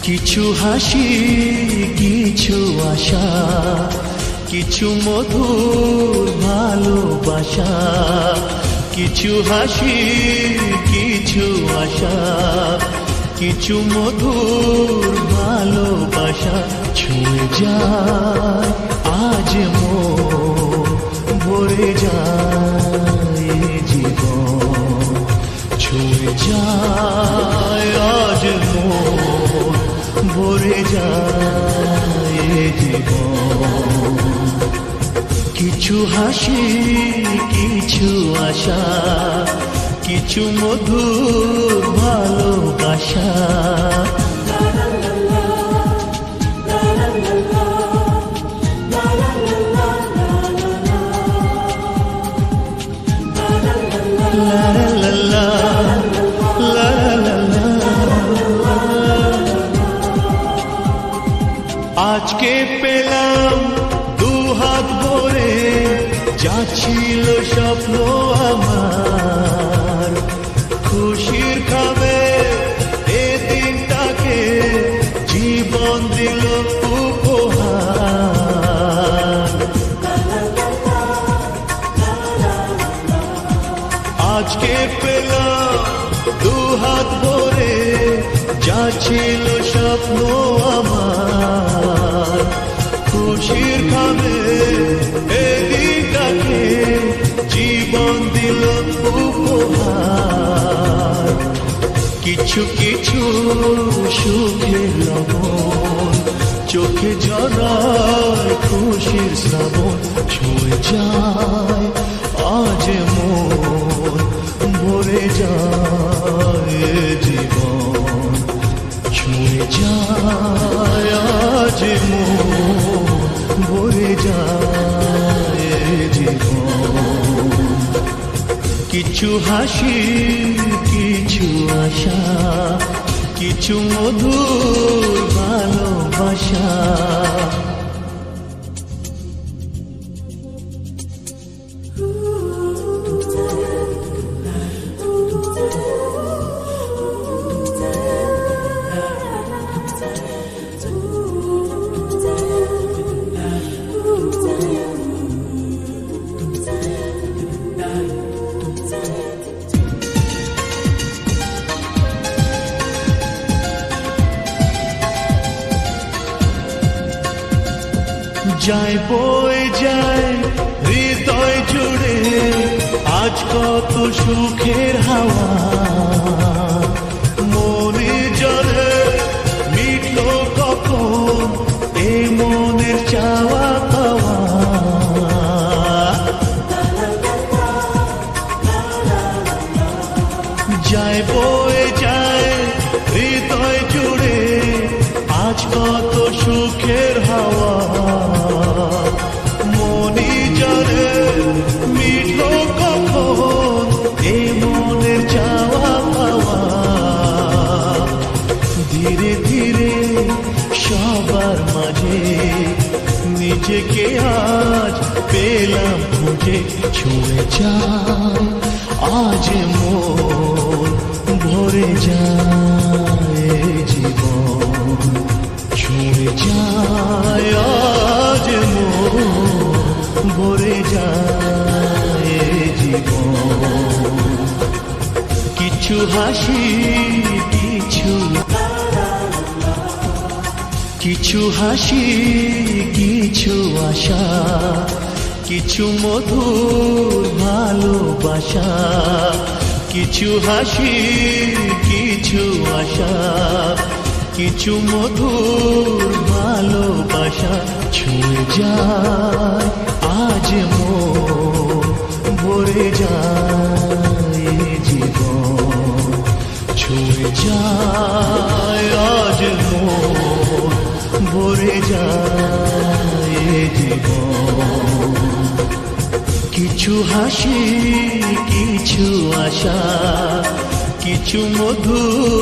কিছু হাসি, কিছু আশা, কিছু মধুর ভালোবাসা। কিছু হাসি, কিছু আশা, কিছু মধুর ভালোবাসা। ছুঁয়ে যায় আজ মন, ভরে যায় জীবন। ছুঁয়ে যায় আজ মন, ভরে যায় জীবন। কিছু হাসি, কিছু আশা, কিছু মধুর ভালোবাসা। আজকে পেলাম দুহাত ভরে, যা ছিল স্বপ্ন আমার। খুশির খাবে এ দিনটাকে, জীবন দিল উপহার। আজকে পেলাম দুহাত ভরে, যা ছিল স্বপ্ন আমার। খুশির খাবে এ দিনটাকে, জীবন দিল উপহার। কিছু কিছু সুখের লবণ, চোখে ঝরায় খুশির শ্রাবণ। ছুঁয়ে যায় আজ মন, ভরে যায় জীবন। ছুঁয়ে যায় আজ মন, ভরে যায় জীবন। কিছু হাসি, কিছু আশা, কিছু মধুর ভালোবাসা। যায় বয়ে যায় হৃদয় জুড়ে, আজ কত সুখের হাওয়া। মনে জলে মিটলো কখন এ মনের চাওয়া পাওয়া। যায় বয়ে যায় হৃদয় জুড়ে, আজ কত সুখের হাওয়া। মনি জলে মিটলো কখন এ মনের চাওয়া পাওয়া। ধীরে ধীরে সবার মাঝে, নিজেকে আজ পেলাম খুঁজে। ছুঁয়ে যায় আজ মন, ভরে যায় জীবন। ছুঁয়ে যায় আজ মন, ভরে যায় জীবন। কিছু হাসি, কিছু হাসি, কিছু আশা, কিছু মধুর ভালোবাসা। কিছু হাসি, কিছু আশা, কিছু মধুর ভালোবাসা। ছুঁয়ে যায় আজ মন, ভরে যায় জীবন। ছুঁয়ে যায় আজ মন, ভরে যায় জীবন। কিছু হাসি, কিছু আশা, কিছু মধুর